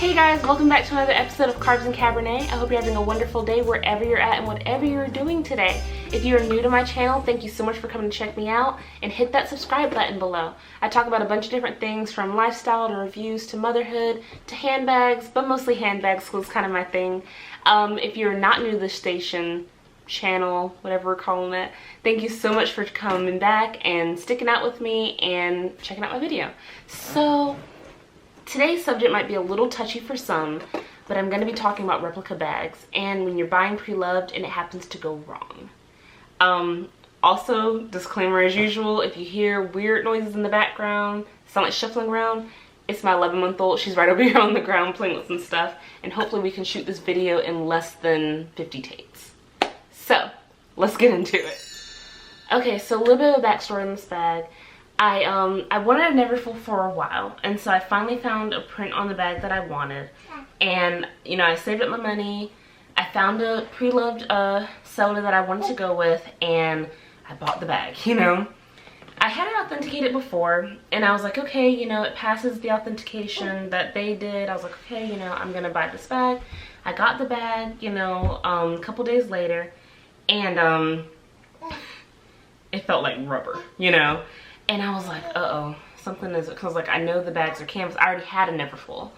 Hey guys, welcome back to another episode of Carbs and Cabernet. I hope you're having a wonderful day wherever you're at and whatever you're doing today. If you're new to my channel, thank you so much for coming to check me out and hit that subscribe button below. I talk about a bunch of different things from lifestyle to reviews to motherhood to handbags, but mostly handbags was kind of my thing. If you're not new to this station, channel, whatever we're calling it, thank you so much for coming back and sticking out with me and checking out my video. So today's subject might be a little touchy for some, but I'm going to be talking about replica bags and when you're buying pre-loved and it happens to go wrong. Also, disclaimer as usual, if you hear weird noises in the background, sound like shuffling around, it's my 11-month-old. She's right over here on the ground playing with some stuff, and hopefully we can shoot this video in less than 50 takes. So, let's get into it. Okay, so a little bit of a backstory on this bag. I wanted a Neverfull for a while, and so I finally found a print on the bag that I wanted. And, you know, I saved up my money, I found a pre-loved seller that I wanted to go with, and I bought the bag, you know. I had it authenticated before, and I was like, okay, you know, it passes the authentication that they did. I was like, okay, you know, I'm gonna buy this bag. I got the bag, you know, a couple days later, and it felt like rubber, you know. And I was like, uh-oh, something is, because like I know the bags are canvas. I already had a Neverfull,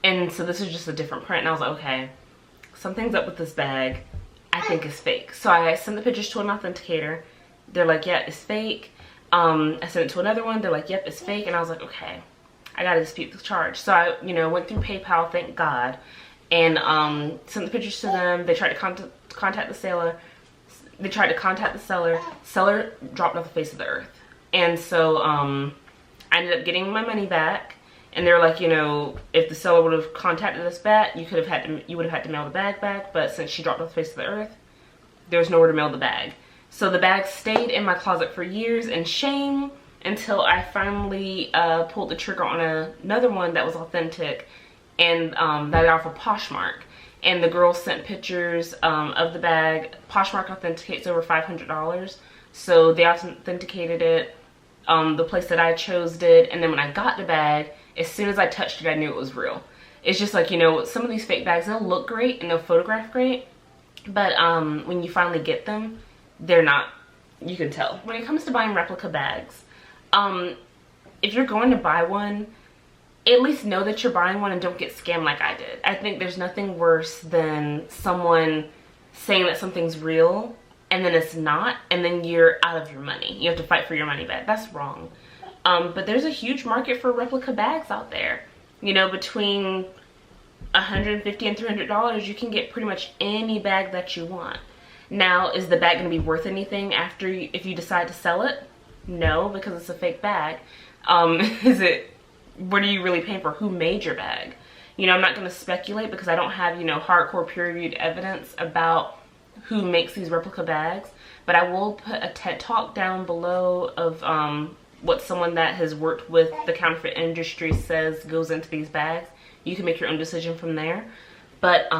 and so this is just a different print. And I was like, okay, something's up with this bag. I think it's fake. So I sent the pictures to an authenticator. They're like, yeah, it's fake. I sent it to another one. They're like, yep, it's fake. And I was like, okay, I gotta dispute the charge. So I, you know, went through PayPal, thank God, and sent the pictures to them. They tried to contact the seller. They tried to contact the seller. Seller dropped off the face of the earth. And so I ended up getting my money back, and they were like, you know, if the seller would have contacted us back, you would have had to mail the bag back, but since she dropped off the face of the earth, there was nowhere to mail the bag. So the bag stayed in my closet for years in shame until I finally pulled the trigger on another one that was authentic, and that I offered Poshmark. And the girl sent pictures of the bag. Poshmark authenticates over $500, so they authenticated it. The place that I chose did, and then when I got the bag, as soon as I touched it, I knew it was real. It's just like, you know, some of these fake bags, they'll look great and they'll photograph great, but when you finally get them, they're not. You can tell. When it comes to buying replica bags, if you're going to buy one, at least know that you're buying one and don't get scammed like I did. I think there's nothing worse than someone saying that something's real and then it's not, and then you're out of your money. You have to fight for your money back. That's wrong. But there's a huge market for replica bags out there. You know, between $150 and $300, you can get pretty much any bag that you want. Now, is the bag going to be worth anything after if you decide to sell it? No, because it's a fake bag. What are you really paying for? Who made your bag? You know, I'm not going to speculate because I don't have, you know, hardcore peer-reviewed evidence about who makes these replica bags, but I will put a TED Talk down below of what someone that has worked with the counterfeit industry says goes into these bags. You can make your own decision from there, but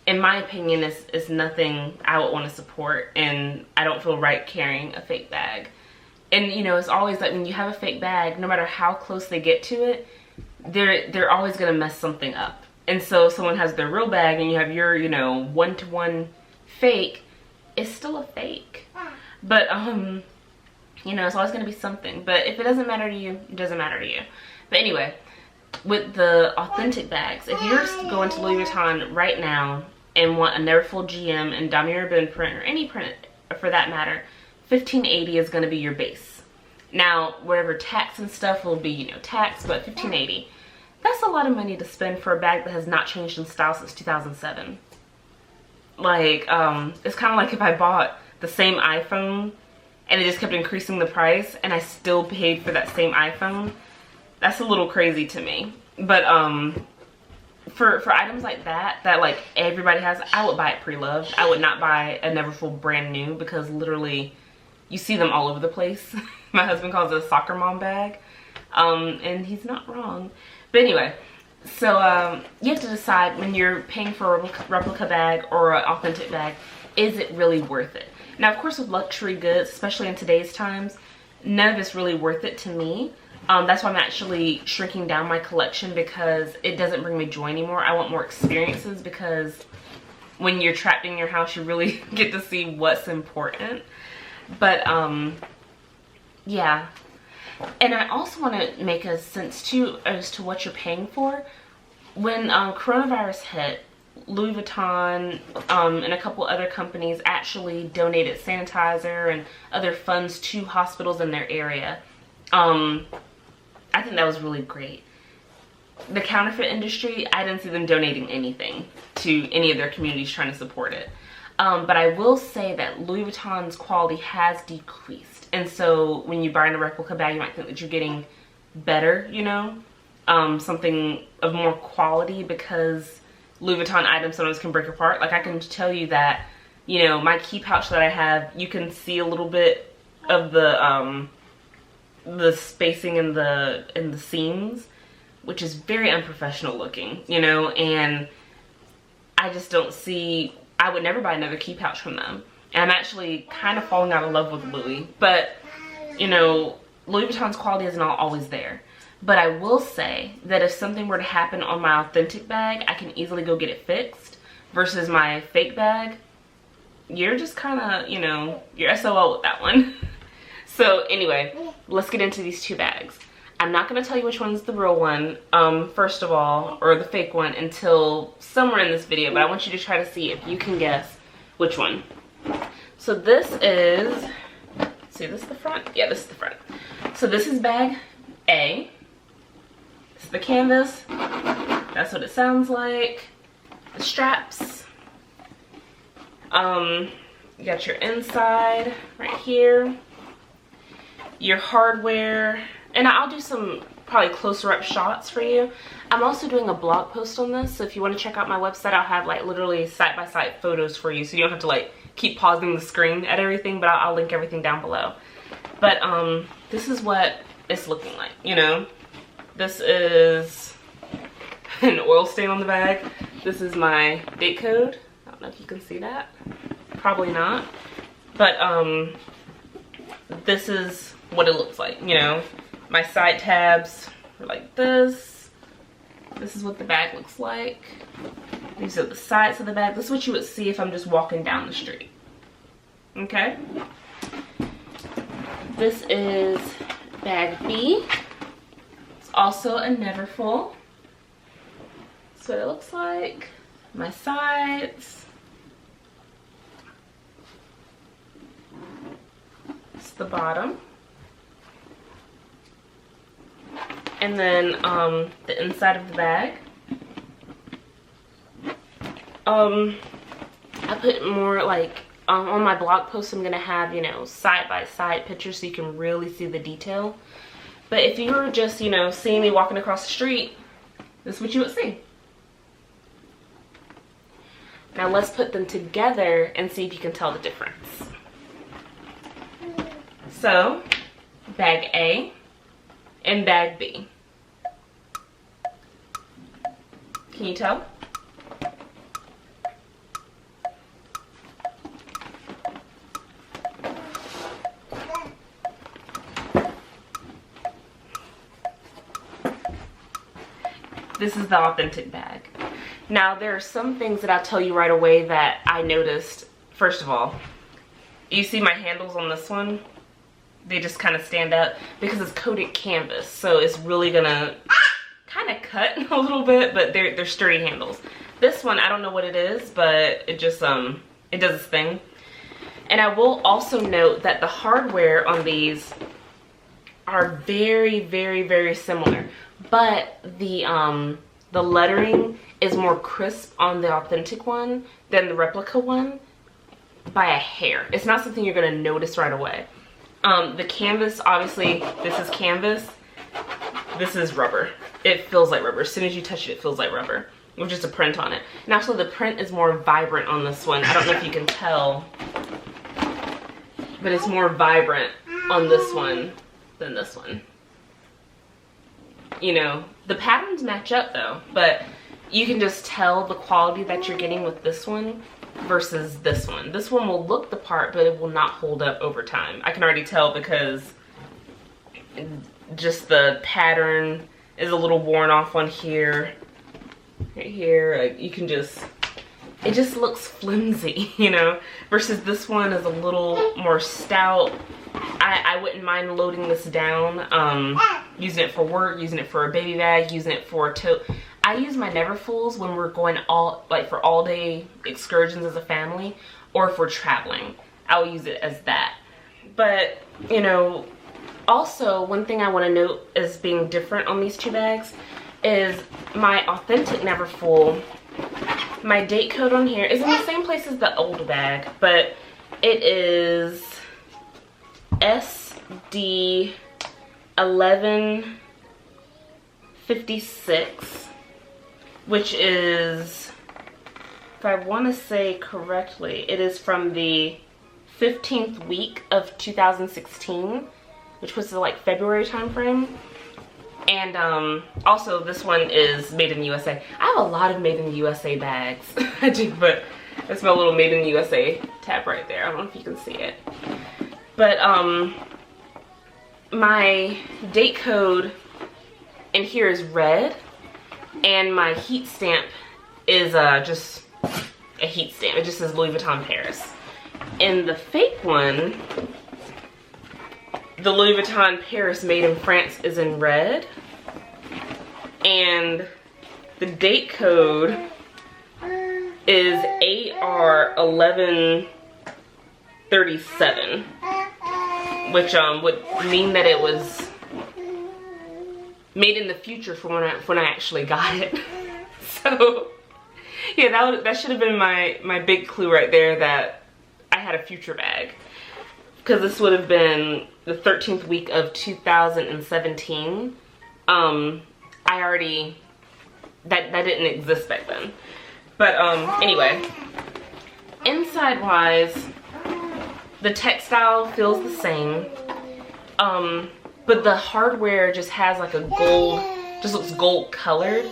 in my opinion, it's nothing I would want to support, and I don't feel right carrying a fake bag. And you know, it's always like when you have a fake bag, no matter how close they get to it, they're always gonna mess something up. And so if someone has their real bag and you have your, you know, one-to-one fake, it's still a fake. But, you know, it's always going to be something. But if it doesn't matter to you, it doesn't matter to you. But anyway, with the authentic bags, if you're going to Louis Vuitton right now and want a Neverfull GM and damier ebene print, or any print for that matter, $15.80 is going to be your base. Now, whatever tax and stuff will be, you know, tax, but $15.80. That's a lot of money to spend for a bag that has not changed in style since 2007. Like, it's kind of like if I bought the same iPhone and they just kept increasing the price and I still paid for that same iPhone. That's a little crazy to me. But for items like that like everybody has, I would buy it pre-loved. I would not buy a Neverfull brand new because literally you see them all over the place. My husband calls it a soccer mom bag, and he's not wrong. But anyway, so you have to decide when you're paying for a replica bag or an authentic bag, is it really worth it? Now, of course, with luxury goods, especially in today's times, none of it's really worth it to me. That's why I'm actually shrinking down my collection, because it doesn't bring me joy anymore. I want more experiences, because when you're trapped in your house, you really get to see what's important. But yeah. And I also want to make a sense too as to what you're paying for. When coronavirus hit, Louis Vuitton and a couple other companies actually donated sanitizer and other funds to hospitals in their area. I think that was really great. The counterfeit industry, I didn't see them donating anything to any of their communities trying to support it. But I will say that Louis Vuitton's quality has decreased. And so when you buy in a replica bag, you might think that you're getting better, you know, something of more quality, because Louis Vuitton items sometimes can break apart. Like, I can tell you that, you know, my key pouch that I have, you can see a little bit of the spacing in the seams, which is very unprofessional looking, you know, and I just don't see, I would never buy another key pouch from them. And I'm actually kind of falling out of love with Louis, but you know, Louis Vuitton's quality isn't always there. But I will say that if something were to happen on my authentic bag, I can easily go get it fixed, versus my fake bag, you're just kind of, you know, you're SOL with that one. So anyway, let's get into these two bags. I'm not going to tell you which one's the real one, first of all, or the fake one, until somewhere in this video, but I want you to try to see if you can guess which one. So this is, see, this is the front? Yeah, this is the front. So this is bag A. This is the canvas. That's what it sounds like. The straps. You got your inside right here. Your hardware, and I'll do some probably closer up shots for you. I'm also doing a blog post on this, so if you want to check out my website, I'll have like literally side-by-side photos for you, so you don't have to like keep pausing the screen at everything, but I'll link everything down below. But this is what it's looking like, you know. This is an oil stain on the bag. This is my date code. I don't know if you can see that. Probably not. But this is what it looks like, you know. My side tabs are like this. This is what the bag looks like. These are the sides of the bag. This is what you would see if I'm just walking down the street. Okay. This is bag B. It's also a Neverfull. That's what it looks like. My sides. It's the bottom. And then the inside of the bag. I put more like on my blog post, I'm gonna have, you know, side-by-side pictures so you can really see the detail. But if you were just, you know, seeing me walking across the street, this is what you would see. Now let's put them together and see if you can tell the difference. So, bag A and bag B. Can you tell? This is the authentic bag. Now there are some things that I'll tell you right away that I noticed. First of all, you see my handles on this one? They just kind of stand up because it's coated canvas, so it's really gonna kind of cut a little bit, but they're sturdy handles. This one, I don't know what it is, but it just it does its thing. And I will also note that the hardware on these are very, very, very similar, but the lettering is more crisp on the authentic one than the replica one by a hair. It's not something you're gonna notice right away. The canvas, obviously, this is canvas. This is rubber. It feels like rubber. As soon as you touch it, it feels like rubber. With just a print on it. And also the print is more vibrant on this one. I don't know if you can tell, but it's more vibrant on this one than this one. You know, the patterns match up though, but you can just tell the quality that you're getting with this one versus this one. This one will look the part, but it will not hold up over time. I can already tell because just the pattern is a little worn off on here. Right here, you can just, it just looks flimsy, you know, versus this one is a little more stout. I wouldn't mind loading this down, using it for work, using it for a baby bag, using it for a tote. I use my Neverfulls when we're going for all day excursions as a family, or if we're traveling. I'll use it as that. But, you know, also one thing I want to note as being different on these two bags is my authentic Neverfull. My date code on here is in the same place as the old bag, but it is SD 1156, which is, if I want to say correctly, it is from the 15th week of 2016, which was the like February time frame. And also this one is made in the USA. I have a lot of made in the USA bags. I do, but that's my little made in the USA tab right there. I don't know if you can see it. But my date code in here is red, and my heat stamp is just a heat stamp. It just says Louis Vuitton Paris. In the fake one, the Louis Vuitton Paris made in France is in red, and the date code is AR1137, which would mean that it was made in the future for when I actually got it. So yeah, that should have been my big clue right there, that I had a future bag, because this would have been the 13th week of 2017. I already, that didn't exist back then. But anyway, inside wise, the textile feels the same, but the hardware just has like a gold, just looks gold colored,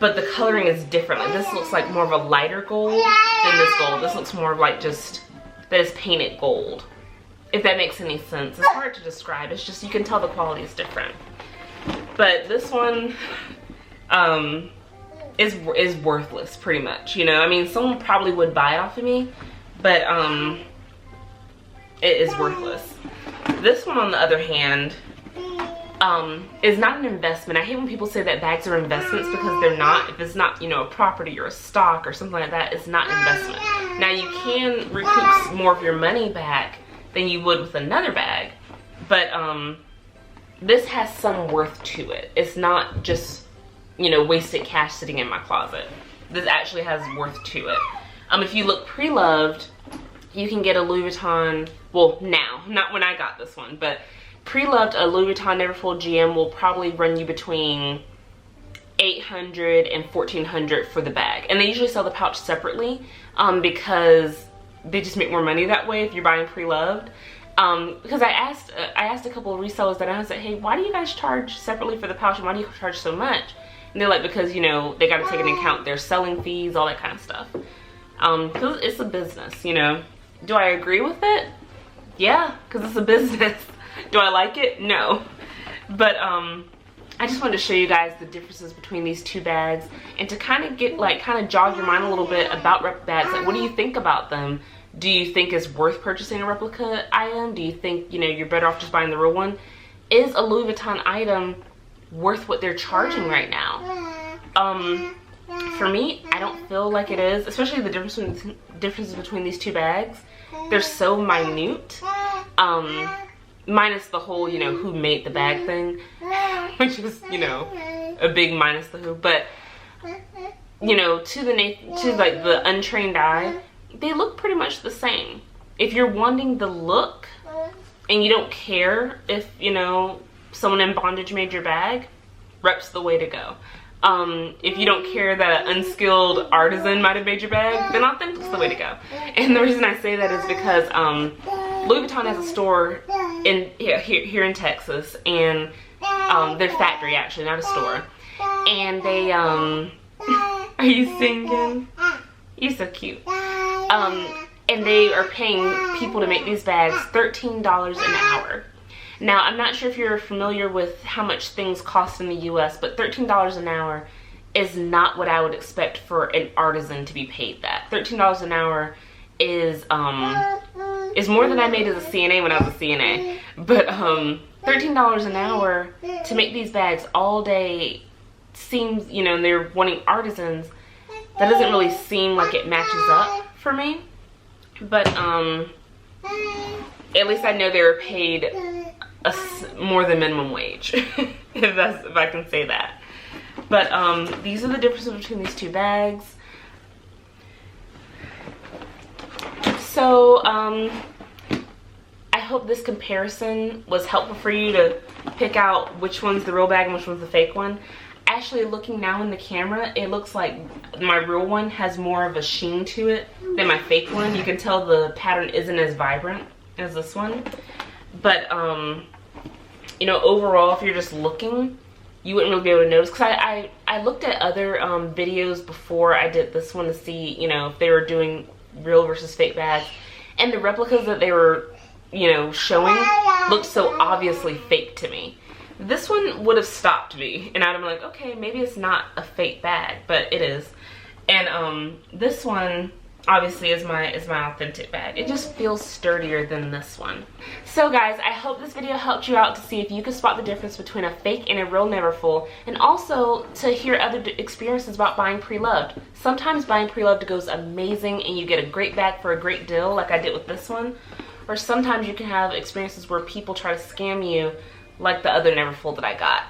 but the coloring is different. Like this looks like more of a lighter gold than this gold. This looks more of like just that is painted gold, if that makes any sense. It's hard to describe. It's just, you can tell the quality is different. But this one is worthless, pretty much, you know. I mean, someone probably would buy it off of me, but it is worthless. This one, on the other hand, is not an investment. I hate when people say that bags are investments, because they're not. If it's not, you know, a property or a stock or something like that, it's not investment. Now, you can recoup more of your money back than you would with another bag, but this has some worth to it. It's not just, you know, wasted cash sitting in my closet. This actually has worth to it. If you look pre-loved, you can get a Louis Vuitton, well, now, not when I got this one, but pre-loved, a Louis Vuitton Neverfull GM will probably run you between $800 and $1,400 for the bag. And they usually sell the pouch separately, because they just make more money that way if you're buying pre-loved. Because I asked a couple of resellers that I said, hey, why do you guys charge separately for the pouch, and why do you charge so much? And they're like, because, you know, they got to take into account their selling fees, all that kind of stuff. Because it's a business, you know. Do I agree with it? Yeah, because it's a business. Do I like it? No. But I just wanted to show you guys the differences between these two bags, and to kind of get, like, kind of jog your mind a little bit about replica bags. Like, what do you think about them? Do you think it's worth purchasing a replica item? Do you think, you know, you're better off just buying the real one? Is a Louis Vuitton item worth what they're charging right now? For me, I don't feel like it is, especially the differences between these two bags. They're so minute, minus the whole, you know, who made the bag thing, which is, you know, a big minus the who. But, you know, to like the untrained eye, they look pretty much the same. If you're wanting the look and you don't care if, you know, someone in bondage made your bag, rep's the way to go. If you don't care that an unskilled artisan might have made your bag, then authentic's the way to go. And the reason I say that is because Louis Vuitton has a store in here in Texas, and their factory, actually, not a store. And they are you singing? You're so cute. And they are paying people to make these bags $13 an hour. Now, I'm not sure if you're familiar with how much things cost in the US, but $13 an hour is not what I would expect for an artisan to be paid that. $13 an hour is more than I made as a CNA when I was a CNA. But $13 an hour to make these bags all day seems, you know, and they're wanting artisans, that doesn't really seem like it matches up for me. But at least I know they were paid more than minimum wage, if I can say that. But these are the differences between these two bags. So I hope this comparison was helpful for you to pick out which one's the real bag and which one's the fake one. Actually, looking now in the camera, it looks like my real one has more of a sheen to it than my fake one. You can tell the pattern isn't as vibrant as this one. But you know, overall, if you're just looking, you wouldn't really be able to notice, because I looked at other videos before I did this one to see, you know, if they were doing real versus fake bags, and the replicas that they were, you know, showing looked so obviously fake to me. This one would have stopped me, and I'd have been like, okay, maybe it's not a fake bag, but it is. And this one obviously is my authentic bag. It just feels sturdier than this one. So guys, I hope this video helped you out to see if you could spot the difference between a fake and a real Neverfull, and also to hear other experiences about buying pre-loved. Sometimes buying pre-loved goes amazing and you get a great bag for a great deal, like I did with this one. Or sometimes you can have experiences where people try to scam you, like the other Neverfull that I got.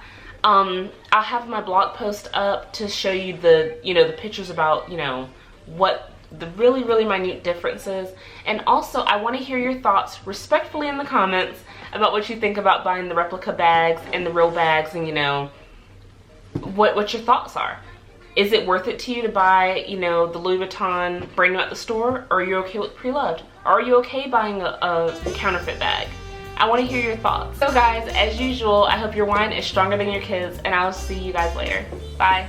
I'll have my blog post up to show you the, you know, the pictures about, you know, what the really minute differences. And also, I want to hear your thoughts respectfully in the comments about what you think about buying the replica bags and the real bags, and, you know, what your thoughts are. Is it worth it to you to buy, you know, the Louis Vuitton brand new at the store, or are you okay with pre-loved? Are you okay buying a counterfeit bag? I want to hear your thoughts. So guys, as usual, I hope your wine is stronger than your kids, and I'll see you guys later. Bye.